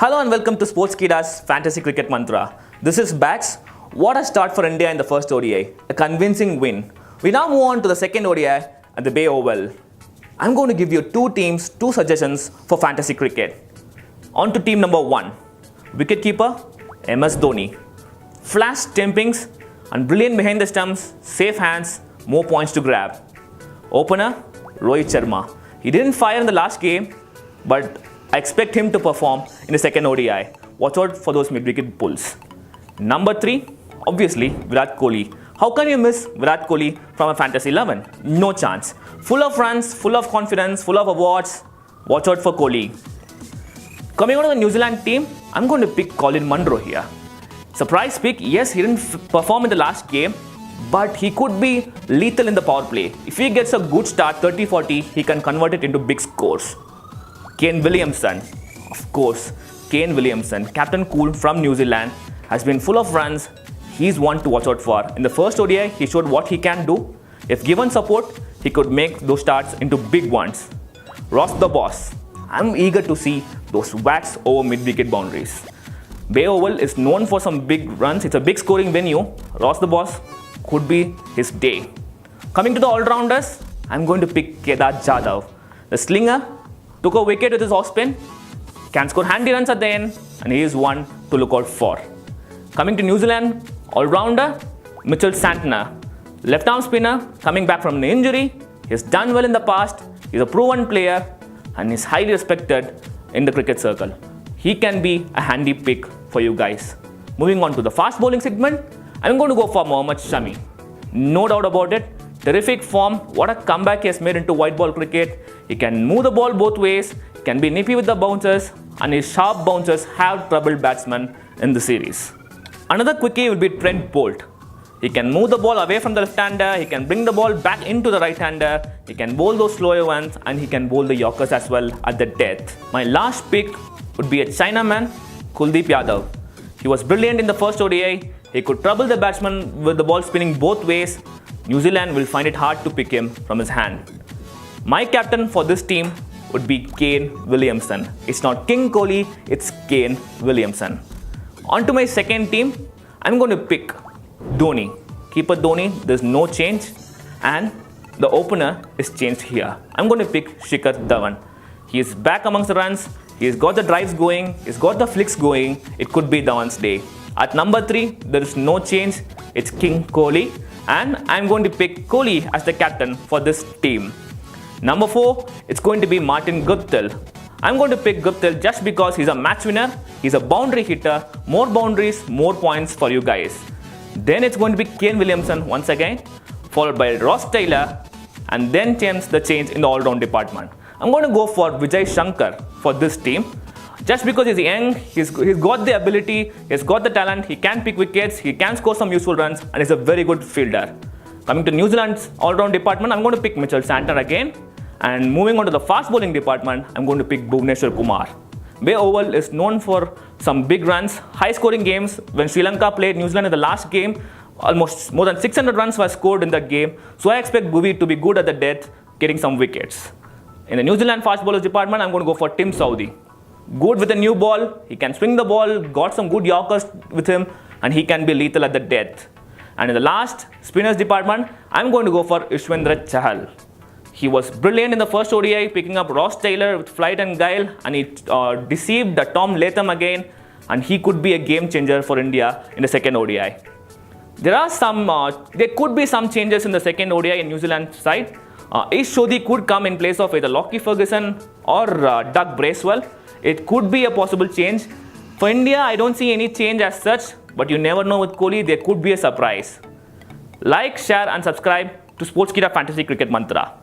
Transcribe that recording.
Hello and welcome to Sportskida's Fantasy Cricket Mantra. This is Bax. What a start for India in the first ODI. A convincing win. We now move on to the second ODI at the Bay Oval. I'm going to give you two teams, two suggestions for fantasy cricket. On to team number 1. Wicketkeeper, MS Dhoni. Flash stampings and brilliant behind the stumps, safe hands, more points to grab. Opener, Rohit Sharma. He didn't fire in the last game, but I expect him to perform in the second ODI. Watch out for those mid-wicket pulls. Number 3, obviously, Virat Kohli. How can you miss Virat Kohli from a Fantasy 11? No chance. Full of runs, full of confidence, full of awards. Watch out for Kohli. Coming on to the New Zealand team, I'm going to pick Colin Munro here. Surprise pick, yes, he didn't perform in the last game, but he could be lethal in the power play. If he gets a good start, 30-40, he can convert it into big scores. Kane Williamson, of course, Kane Williamson, Captain Cool from New Zealand, has been full of runs. He's one to watch out for. In the first ODI, he showed what he can do. If given support, he could make those starts into big ones. Ross the Boss, I'm eager to see those whacks over mid-wicket boundaries. Bay Oval is known for some big runs. It's a big scoring venue. Ross the Boss could be his day. Coming to the all-rounders, I'm going to pick Kedar Jadhav. The slinger took a wicket with his off spin, can score handy runs at the end, and he is one to look out for. Coming to New Zealand, all-rounder Mitchell Santner. Left-arm spinner coming back from an injury. He's done well in the past. He's a proven player and is highly respected in the cricket circle. He can be a handy pick for you guys. Moving on to the fast bowling segment, I'm going to go for Mohammad Shami. No doubt about it. Terrific form. What a comeback he has made into white ball cricket. He can move the ball both ways, can be nippy with the bouncers, and his sharp bouncers have troubled batsmen in the series. Another quickie will be Trent Bolt. He can move the ball away from the left-hander, he can bring the ball back into the right-hander, he can bowl those slower ones, and he can bowl the Yorkers as well at the death. My last pick would be a Chinaman, Kuldeep Yadav. He was brilliant in the first ODI. He could trouble the batsman with the ball spinning both ways. New Zealand will find it hard to pick him from his hand. My captain for this team would be Kane Williamson. It's not King Kohli, it's Kane Williamson. On to my second team, I'm going to pick Dhoni. Keeper Dhoni, there's no change, and the opener is changed here. I'm going to pick Shikhar Dhawan. He is back amongst the runs, he's got the drives going, he's got the flicks going. It could be Dhawan's day. At number 3, there is no change, it's King Kohli, and I'm going to pick Kohli as the captain for this team. Number 4, it's going to be Martin Guptill. I'm going to pick Guptill just because he's a match winner, he's a boundary hitter, more boundaries, more points for you guys. Then it's going to be Kane Williamson once again, followed by Ross Taylor, and then comes the change in the all-round department. I'm going to go for Vijay Shankar for this team. Just because he's young, he's got the ability, he's got the talent, he can pick wickets, he can score some useful runs, and he's a very good fielder. Coming to New Zealand's all-round department, I'm going to pick Mitchell Santner again. And moving on to the fast bowling department, I'm going to pick Bhuvneshwar Kumar. Bay Oval is known for some big runs, high-scoring games. When Sri Lanka played New Zealand in the last game, almost more than 600 runs were scored in that game. So I expect Bhuvi to be good at the death, getting some wickets. In the New Zealand fast bowlers department, I'm going to go for Tim Southee. Good with a new ball, he can swing the ball, got some good Yorkers with him, and he can be lethal at the death. And in the last spinners department, I'm going to go for Yuzvendra Chahal. He was brilliant in the first ODI, picking up Ross Taylor with flight and guile, and he deceived Tom Latham again, and he could be a game changer for India in the second ODI. There could be some changes in the second ODI in New Zealand side. Ish Sodhi could come in place of either Lockie Ferguson or Doug Bracewell. It could be a possible change. For India, I don't see any change as such, but you never know with Kohli, there could be a surprise. Like, share and subscribe to Sportskida Fantasy Cricket Mantra.